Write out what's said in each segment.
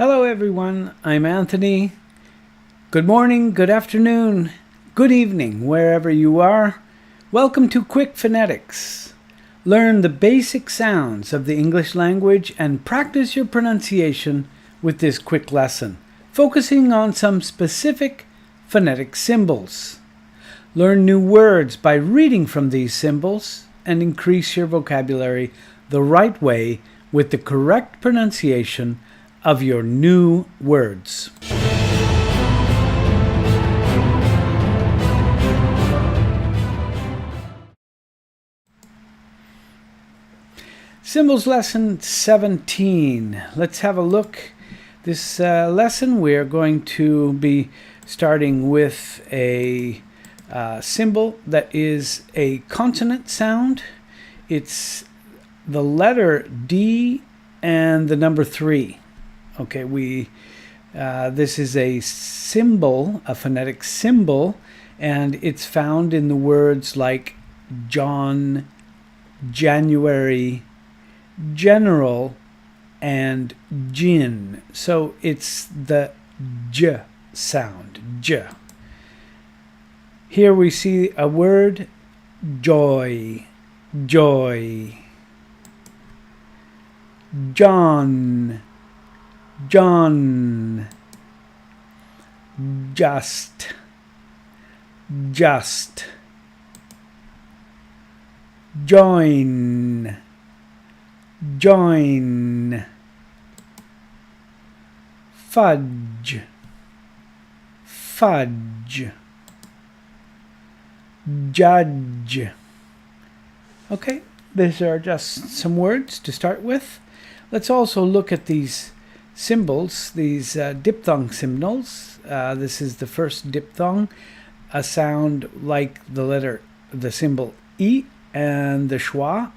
Hello everyone, I'm Anthony. Good morning, good afternoon, good evening, wherever you are. Welcome to Quick Phonetics. Learn the basic sounds of the English language and practice your pronunciation with this quick lesson, focusing on some specific phonetic symbols. Learn new words by reading from these symbols and increase your vocabulary the right way with the correct pronunciation of your new words. Symbols lesson 17. Let's have a look. This lesson we're going to be starting with a symbol that is a consonant sound. It's the letter D and the number 3. Okay, this is a symbol, a phonetic symbol, and it's found in the words like John, January, general, and gin. So it's the J sound, J. Here we see a word, joy, joy. John, John. Just, just. Join, join. Fudge, fudge. Judge. Okay, these are just some words to start with. Let's also look at these symbols, these diphthong symbols. This is the first diphthong, a sound like the symbol E and the schwa,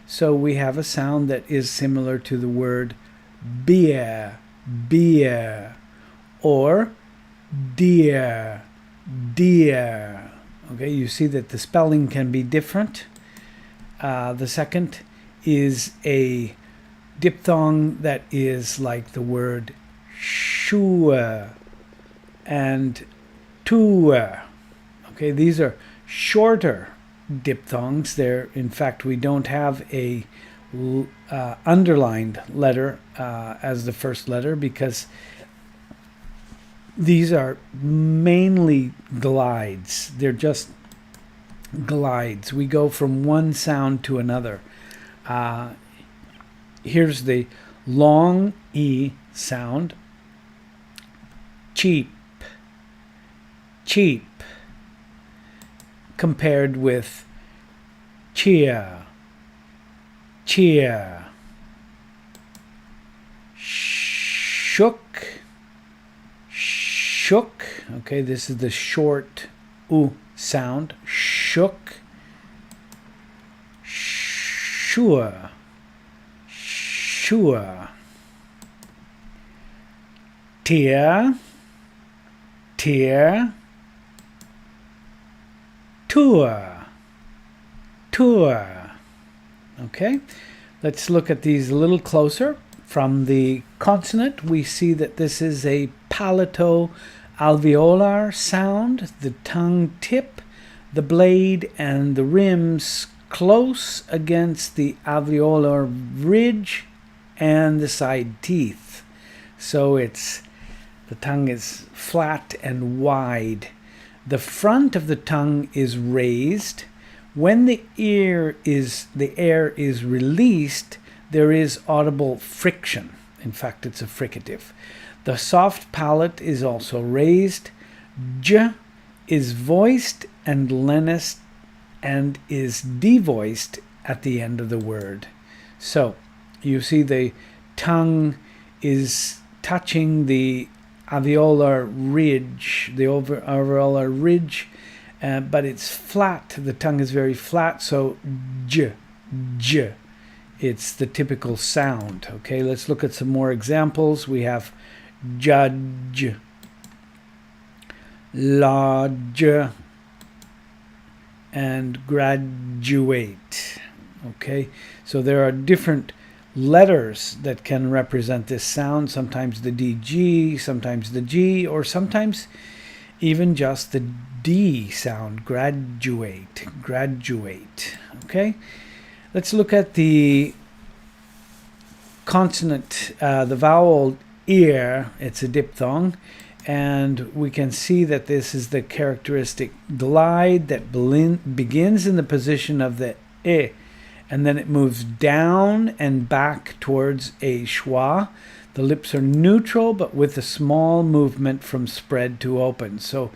so we have a sound that is similar to the word beer, beer, or deer, deer. Okay, you see that the spelling can be different. The second is a diphthong that is like the word sure and tour. Okay, these are shorter diphthongs. In fact, we don't have a underlined letter as the first letter because these are mainly glides. They're just glides. We go from one sound to another. Here's the long E sound. Cheap, cheap. Compared with cheer, cheer. Shook, shook. Okay, this is the short U sound. Shook. Sure, sure. Tear, tear. Tour, tour. Okay, let's look at these a little closer. From the consonant, we see that this is a palato-alveolar sound. The tongue tip, the blade, and the rims close against the alveolar ridge and the side teeth. So the tongue is flat and wide. The front of the tongue is raised. When the air is released, there is audible friction. In fact, it's a fricative. The soft palate is also raised. J is voiced and lenist and is devoiced at the end of the word. So you see the tongue is touching the alveolar ridge, the alveolar ridge, but it's flat. The tongue is very flat, so J, J. It's the typical sound. Okay, let's look at some more examples. We have judge, lodge, and graduate. Okay, so there are different letters that can represent this sound. Sometimes the DG, sometimes the G, or sometimes even just the D sound, graduate, graduate. Okay, let's look at the consonant, the vowel ear. It's a diphthong, and we can see that this is the characteristic glide that begins in the position of the e, and then it moves down and back towards a schwa. The lips are neutral, but with a small movement from spread to open. So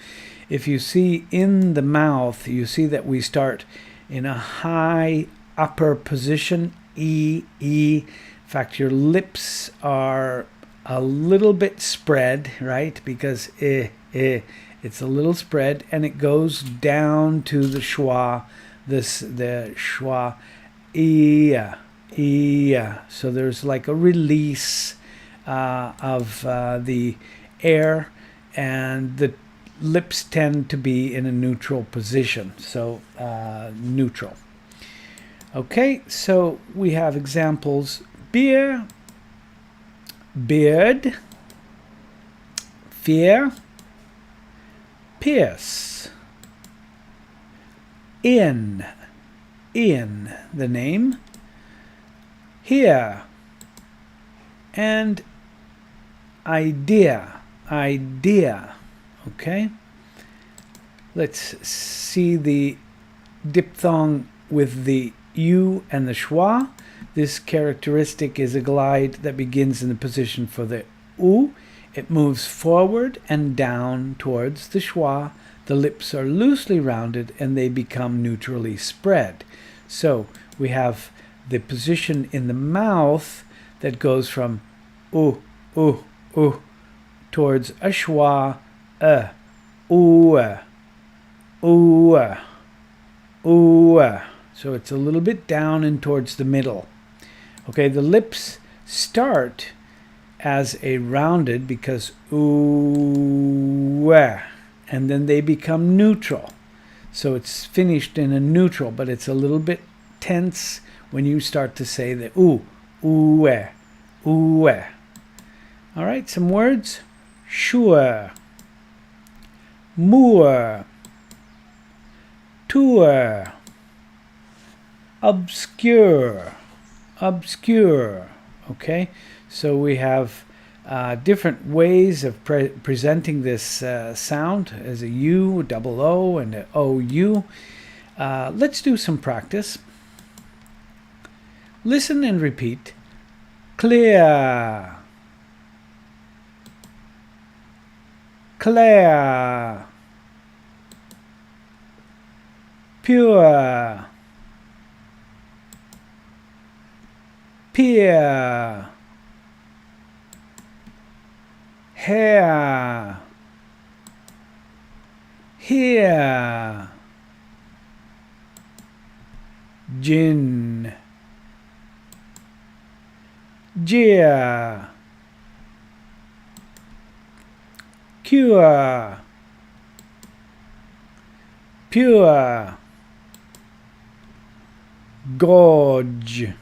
if you see in the mouth, you see that we start in a high upper position, E, E. In fact, your lips are a little bit spread, right? Because it's a little spread, and it goes down to the schwa, the schwa, so there's like a release of the air, and the lips tend to be in a neutral position, so neutral. Okay, so we have examples: beer, beard, fear, pierce, in, the name, here, and idea. Okay, let's see the diphthong with the U and the schwa. This characteristic is a glide that begins in the position for the U. It moves forward and down towards the schwa. The lips are loosely rounded and they become neutrally spread. So we have the position in the mouth that goes from U towards a schwa, so it's a little bit down and towards the middle. Okay, the lips start as a rounded because and then they become neutral. So it's finished in a neutral, but it's a little bit tense when you start to say the All right, some words: sure, moor, tour, obscure. Okay, so we have different ways of presenting this sound as a U, double O, and an OU. Let's do some practice. Listen and repeat. Clear, clear, pure, pier, hair, here, gin, jeer, cure, pure, gorge,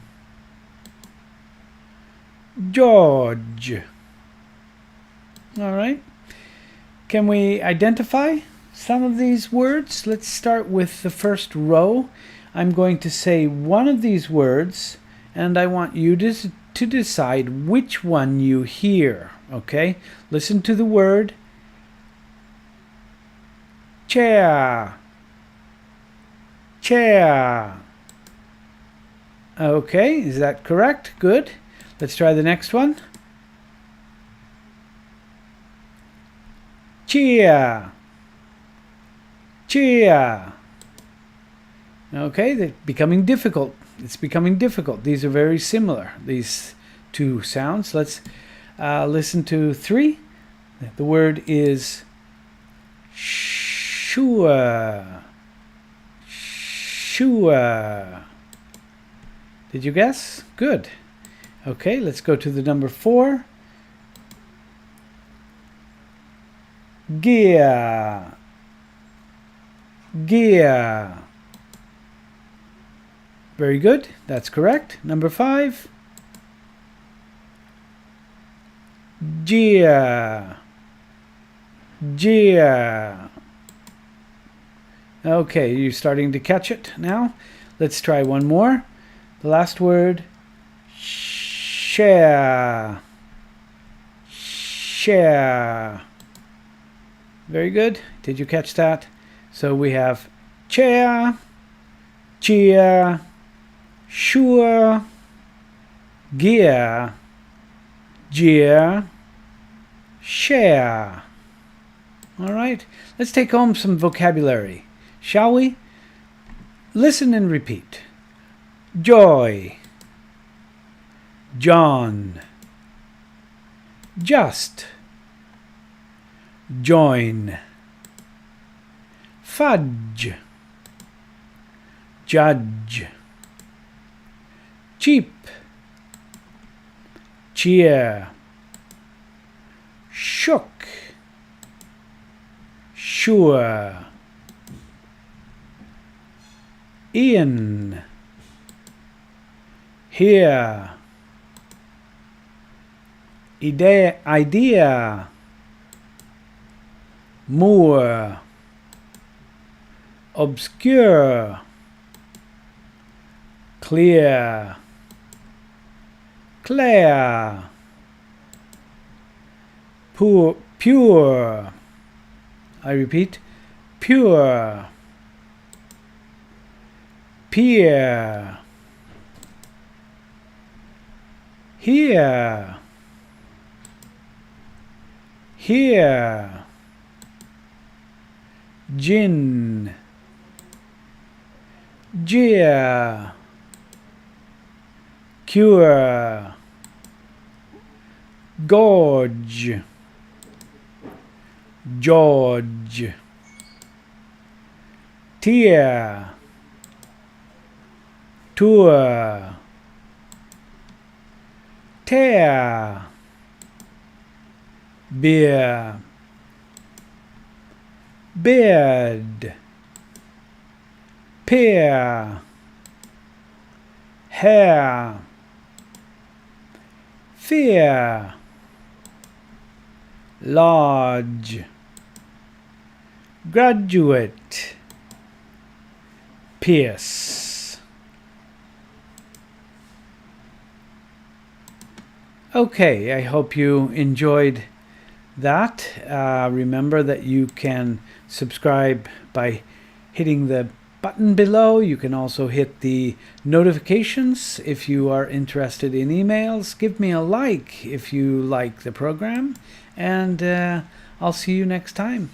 George. All right. Can we identify some of these words? Let's start with the first row. I'm going to say one of these words, and I want you to decide which one you hear. Okay? Listen to the word chair. Chair. Okay, is that correct? Good. Let's try the next one. Cheer. Cheer. Okay, they're becoming difficult. It's becoming difficult. These are very similar, these two sounds. Let's listen to 3. The word is sure. Sure. Did you guess? Good. Okay, let's go to the number 4. Gear. Gear. Very good. That's correct. Number 5. jeer, jeer. Okay, you're starting to catch it now. Let's try one more. The last word, share, share. Very good. Did you catch that? So we have chair, cheer, sure, gear, jeer, share. All right, let's take home some vocabulary, shall we? Listen and repeat. Joy, John, just, join, fudge, judge, cheap, cheer, shook, sure, Ian, here, idea, moor, obscure, clear, clear, pure, I repeat, pure, pier, here, here, gin, jeer, cure, gorge, George, tear, tour, tear, beer, beard, pear, hair, fear, large, graduate, pierce. Okay, I hope you enjoyed that. Remember that you can subscribe by hitting the button below. You can also hit the notifications if you are interested in emails. Give me a like if you like the program, and I'll see you next time.